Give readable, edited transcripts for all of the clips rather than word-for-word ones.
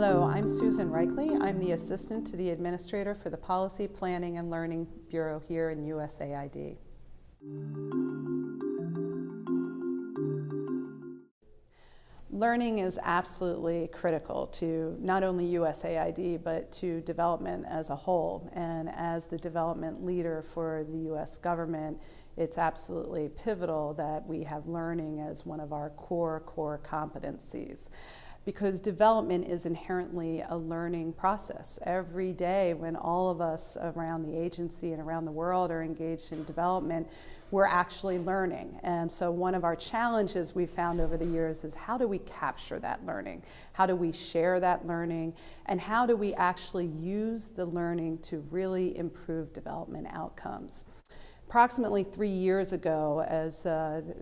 Hello, I'm Susan Reichle. I'm the Assistant to the Administrator for the Policy, Planning, and Learning Bureau here in USAID. Learning is absolutely critical to not only USAID, but to development as a whole. And as the development leader for the US government, it's absolutely pivotal that we have learning as one of our core competencies. Because development is inherently a learning process. Every day when all of us around the agency and around the world are engaged in development, we're actually learning. And so one of our challenges we've found over the years is how do we capture that learning? How do we share that learning? And how do we actually use the learning to really improve development outcomes? Approximately 3 years ago,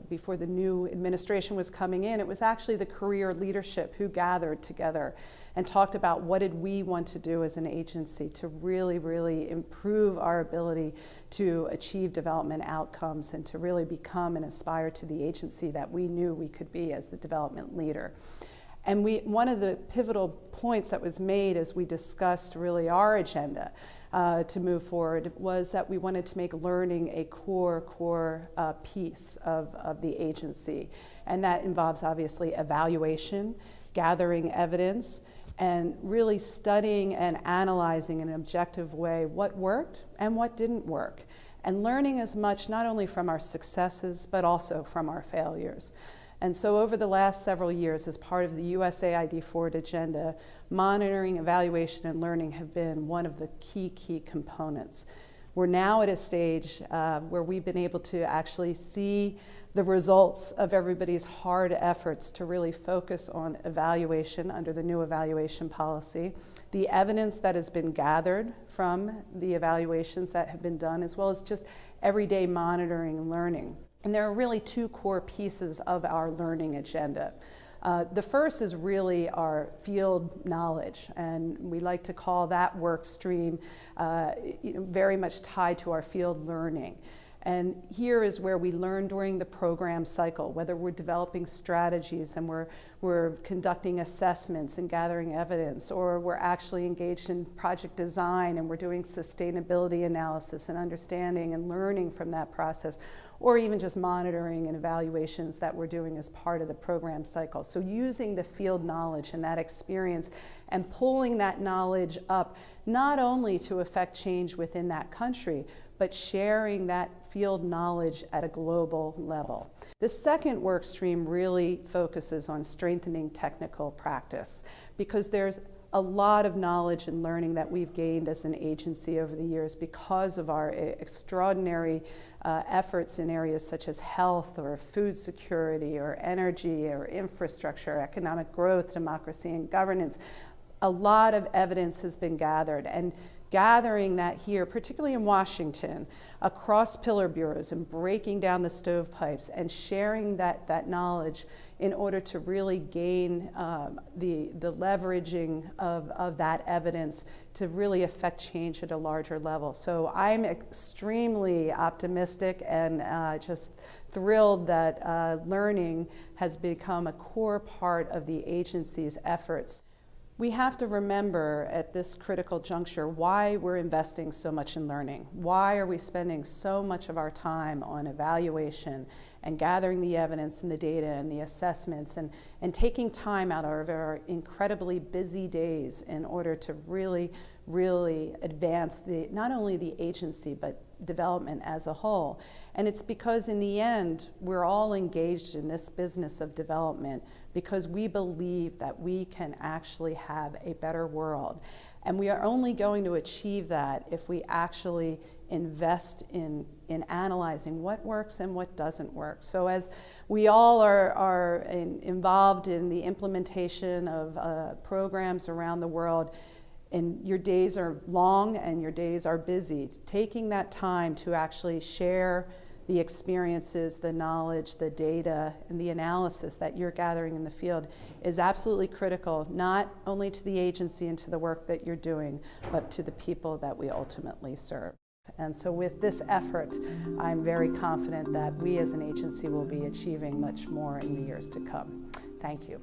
before the new administration was coming in, it was actually the career leadership who gathered together and talked about what did we want to do as an agency to really improve our ability to achieve development outcomes and to really become and aspire to the agency that we knew we could be as the development leader. And one of the pivotal points that was made as we discussed really our agenda to move forward was that we wanted to make learning a core piece of the agency. And that involves obviously evaluation, gathering evidence, and really studying and analyzing in an objective way what worked and what didn't work. And learning as much not only from our successes, but also from our failures. And so over the last several years, as part of the USAID Forward agenda, monitoring, evaluation, and learning have been one of the key components. We're now at a stage where we've been able to actually see the results of everybody's hard efforts to really focus on evaluation under the new evaluation policy, the evidence that has been gathered from the evaluations that have been done, as well as just everyday monitoring and learning. And there are really two core pieces of our learning agenda. The first is really our field knowledge, and we like to call that work stream very much tied to our field learning. And here is where we learn during the program cycle, whether we're developing strategies and we're conducting assessments and gathering evidence, or we're actually engaged in project design and we're doing sustainability analysis and understanding and learning from that process, or even just monitoring and evaluations that we're doing as part of the program cycle. So using the field knowledge and that experience and pulling that knowledge up, not only to affect change within that country, but sharing that field knowledge at a global level. The second work stream really focuses on strengthening technical practice, because there's a lot of knowledge and learning that we've gained as an agency over the years because of our extraordinary efforts in areas such as health or food security or energy or infrastructure, economic growth, democracy, and governance. A lot of evidence has been gathered, and gathering that here, particularly in Washington, across pillar bureaus and breaking down the stovepipes and sharing that knowledge in order to really gain the leveraging of that evidence to really affect change at a larger level. So I'm extremely optimistic and just thrilled that learning has become a core part of the agency's efforts. We have to remember at this critical juncture why we're investing so much in learning. Why are we spending so much of our time on evaluation and gathering the evidence and the data and the assessments and taking time out of our incredibly busy days in order to really advance not only the agency but development as a whole. And it's because in the end, we're all engaged in this business of development because we believe that we can actually have a better world. And we are only going to achieve that if we actually invest in analyzing what works and what doesn't work. So as we all are involved in the implementation of programs around the world, and your days are long and your days are busy, taking that time to actually share the experiences, the knowledge, the data, and the analysis that you're gathering in the field is absolutely critical, not only to the agency and to the work that you're doing, but to the people that we ultimately serve. And so with this effort, I'm very confident that we as an agency will be achieving much more in the years to come. Thank you.